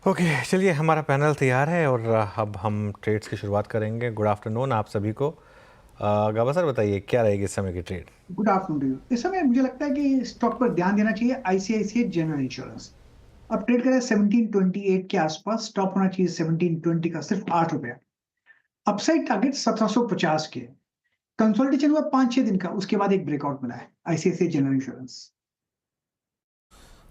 Okay, चलिए हमारा panel तैयार है और अब हम ट्रेड्स की शुरुआत करेंगे। गुड आफ्टरनून आप सभी को। गाबा सर बताइए क्या रहेगी इस समय की trade. Good afternoon to you. इस समय मुझे लगता है कि स्टॉक पर ध्यान देना चाहिए आईसीआईसीआई जनरल इंश्योरेंस। अब ट्रेड करें 1728 के आसपास, स्टॉप होना चाहिए 1720 का, सिर्फ 8 रुपया। अपसाइड टारगेट 1750 के। कंसोलिडेशन हुआ 5-6 दिन का, उसके बाद एक ब्रेकआउट मिला है ICICI general insurance.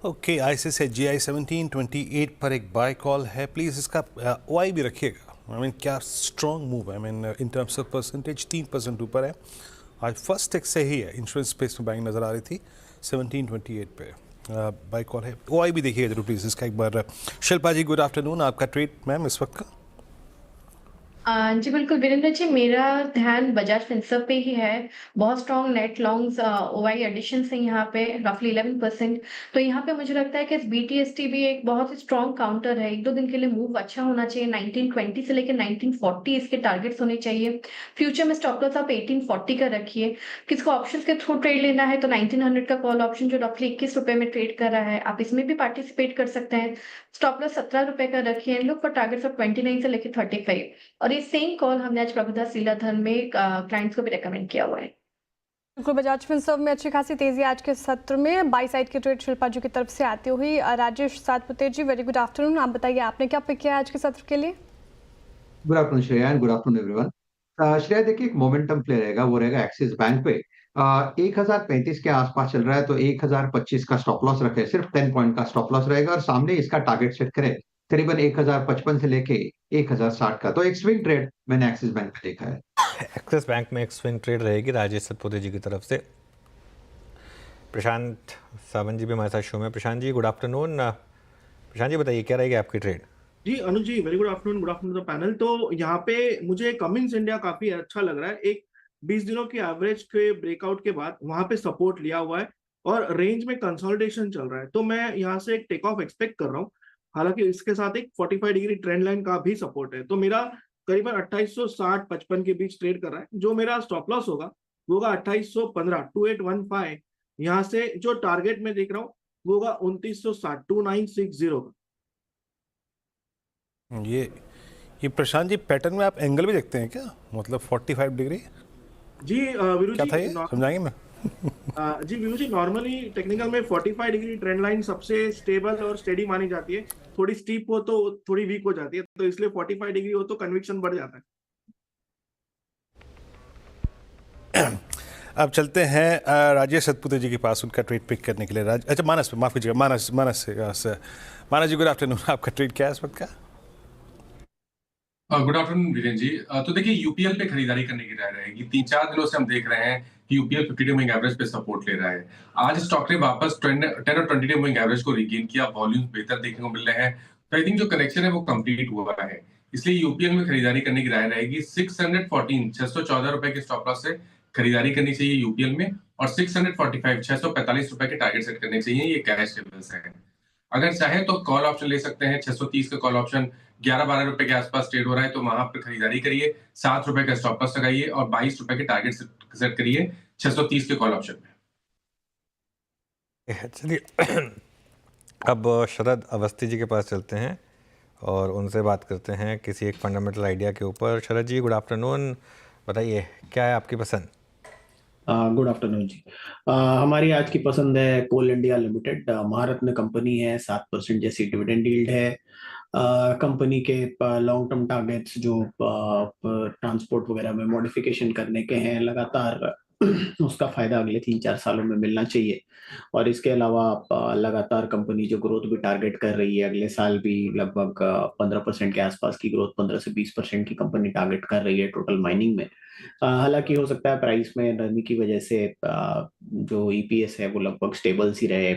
Okay, ICICI GI 1728 पर एक बाय कॉल है। प्लीज़ इसका ओआई भी रखिएगा। क्या स्ट्रॉन्ग मूव है। इन टर्म्स ऑफ परसेंटेज 3% ऊपर है। आज फर्स्ट टेक से ही है, इंश्योरेंस स्पेस में बाइंग नज़र आ रही थी 1728 पे। बाय कॉल है। ओआई भी देखिएगा जरूर प्लीज़ इसका एक बार। शिल्पा जी गुड आफ्टरनून, आपका ट्रेड मैम इस वक्त का। जी बिल्कुल वीरेंद्र जी, मेरा ध्यान बजाज फिनसर्व पे ही है। बहुत strong net longs OI addition है यहाँ पे, रफली 11%। तो यहाँ पे मुझे लगता है कि बीटीएसटी भी एक बहुत ही स्ट्रॉन्ग काउंटर है। 1-2 दिन के लिए मूव अच्छा होना चाहिए। 1920 से लेकर 1940 इसके टारगेट्स होने चाहिए। फ्यूचर में स्टॉप लॉस आप 1840 का रखिए। किसको ऑप्शंस के थ्रू ट्रेड लेना है तो 1900 का कॉल ऑप्शन जो रफली 21 रुपए में ट्रेड कर रहा है, आप इसमें भी पार्टिसिपेट कर सकते हैं। स्टॉप लॉस 17 रुपए का रखिए। लुक फॉर टारगेट्स ऑफ 29 से लेकर 35। और ये सेम कॉल हमने आज प्रभुदास लीलाधर में क्लाइंट्स को भी रेकमेंड किया हुआ है। बिल्कुल, बजाज फिनसर्व में अच्छी खासी तेजी आज के सत्र में। बाई साइड की ट्रेड शिल्पा जी की तरफ से आती हुई राजेश सातपुते जी, वेरी गुड आफ्टरनून। आप बताइए आपने क्या पिक किया आज के सत्र के लिए। Good afternoon Shreya and good afternoon everyone. Shreya देखिए, एक मोमेंटम प्ले रहेगा, वो रहेगा एक्सिस बैंक पे। 1035 के आसपास चल रहा है तो 1025 का स्टॉप लॉस रखे, सिर्फ 10 पॉइंट का स्टॉप लॉस रहेगा और सामने इसका टारगेट सेट करें करीबन 1055 से लेके 1060 का। तो एक स्विंग ट्रेड मैंने एक्सिस बैंक में देखा है। एक्सिस बैंक में एक स्विंग ट्रेड रहेगी राजेश सतपुते जी की तरफ से। प्रशांत सावंत जी भी हमारे साथ शो में। Prashant ji good afternoon. प्रशांत जी बताइए क्या रहेगी आपकी ट्रेड। जी Anuj ji, very good afternoon the panel. तो यहाँ पे मुझे कमिंस इंडिया काफी अच्छा लग रहा है। एक 20 दिनों की एवरेज के ब्रेकआउट के बाद वहां पे सपोर्ट लिया हुआ है और रेंज में कंसोलिडेशन चल रहा है। तो मैं यहाँ से एक टेक ऑफ एक्सपेक्ट कर रहा हूँ। हालांकि इसके साथ एक 45 डिग्री ट्रेंड लाइन का भी सपोर्ट है। तो मेरा करीबन 2860-55 के बीच ट्रेड कर रहा है। जो मेरा स्टॉप लॉस होगा वो होगा 2815, 2815। यहाँ से जो टारगेट में देख रहा हूँ वो होगा 2960, 2960 का। ये प्रशांत जी पैटर्न में आप एंगल भी देखते हैं क्या, मतलब 45 डिग्री जी वीरू क्या जी था ये, समझाएंगे मैं। जी वीरू जी, नॉर्मली टेक्निकल में 45 डिग्री ट्रेंड लाइन सबसे स्टेबल और स्टेडी मानी जाती है। थोड़ी स्टीप हो तो थोड़ी वीक हो जाती है, तो इसलिए 45 डिग्री हो तो कन्विक्शन बढ़ जाता है। अब चलते हैं राजेश सतपुते जी के पास उनका ट्रेड पिक करने के लिए। अच्छा मानस पे, माफ कीजिएगा, मानस जी गुड आफ्टरनून, आपका ट्रेड क्या है इस वक्त का। गुड आफ्टरनून वीरेन जी। तो देखिए, यूपीएल पे खरीदारी करने की राय रहेगी। 3-4 दिनों से हम देख रहे हैं कि यूपीएल 50 मूविंग एवरेज पे सपोर्ट ले रहा है। आज स्टॉक ने वापस 10 और 20 मूविंग एवरेज को रिगेन किया। वॉल्यूम बेहतर देखने को मिल रहे हैं। तो आई थिंक जो कनेक्शन है वो कंप्लीट हुआ है, इसलिए यूपीएल में खरीदारी करने की राय रहेगी। 614 रुपए के स्टॉप लॉस से खरीदारी करनी चाहिए यूपीएल में, और 645 रुपए के टारगेट सेट करने चाहिए। ये कैश लेवल्स है। अगर चाहे तो कॉल ऑप्शन ले सकते हैं। 630 का कॉल ऑप्शन 11-12 रुपए के आसपास ट्रेड हो रहा है, तो वहां पर खरीदारी करिए। 7 रुपए का स्टॉप लॉस लगाइए और 22 रुपए के टारगेट सेट करिए 630 के कॉल ऑप्शन में। चलिए अब शरद अवस्थी जी के पास चलते हैं और उनसे बात करते हैं किसी एक फंडामेंटल आइडिया के ऊपर। शरद जी गुड आफ्टरनून, बताइए क्या है आपकी पसंद। गुड आफ्टरनून जी। हमारी आज की पसंद है कोल इंडिया लिमिटेड। महारत्न कंपनी है, 7% जैसी डिविडेंड यील्ड है। कंपनी के लॉन्ग टर्म टारगेट्स जो ट्रांसपोर्ट वगैरह में मॉडिफिकेशन करने के हैं, लगातार उसका फायदा अगले 3-4 सालों में मिलना चाहिए। और इसके अलावा लगातार कंपनी जो ग्रोथ भी टारगेट कर रही है, अगले साल भी लगभग 15% के आसपास की ग्रोथ, 15 से 20% की कंपनी टारगेट कर रही है टोटल माइनिंग में। हालांकि हो सकता है प्राइस में नरमी की वजह से जो ईपीएस है वो लगभग स्टेबल सी रहे,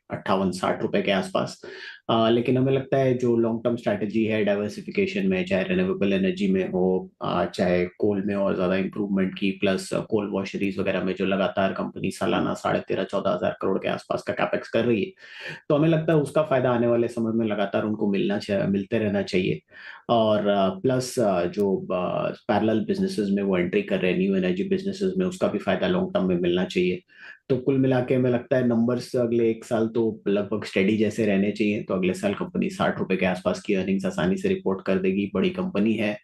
58-60 रुपए के आसपास। लेकिन हमें लगता है जो लॉन्ग टर्म स्ट्रैटेजी है डाइवर्सिफिकेशन में, चाहे रिन्यूएबल एनर्जी में हो, चाहे कोल में और ज्यादा इंप्रूवमेंट की, प्लस कोल वॉशरीज वगैरह में जो लगातार कंपनी सालाना 13.5-14 हजार करोड़ के आसपास का कैपेक्स कर रही है, तो हमें लगता है उसका फायदा आने वाले समय में लगातार उनको मिलते रहना चाहिए। और प्लस जो पैरेलल बिजनेसेस में वो एंट्री कर रहे हैं, न्यू एनर्जी बिजनेसेस में, उसका भी फायदा लॉन्ग टर्म में मिलना चाहिए। तो कुल मिला के हमें लगता है नंबर्स अगले 1 साल तो लगभग स्टेडी जैसे रहने चाहिए। तो अगले साल कंपनी 60 रुपए के आसपास की अर्निंग्स आसानी से रिपोर्ट कर देगी। बड़ी कंपनी है,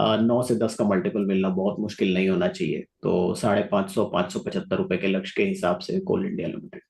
9 से 10 का मल्टीपल मिलना बहुत मुश्किल नहीं होना चाहिए। तो 550 575 रुपए के लक्ष्य के हिसाब से कोल इंडिया लिमिटेड।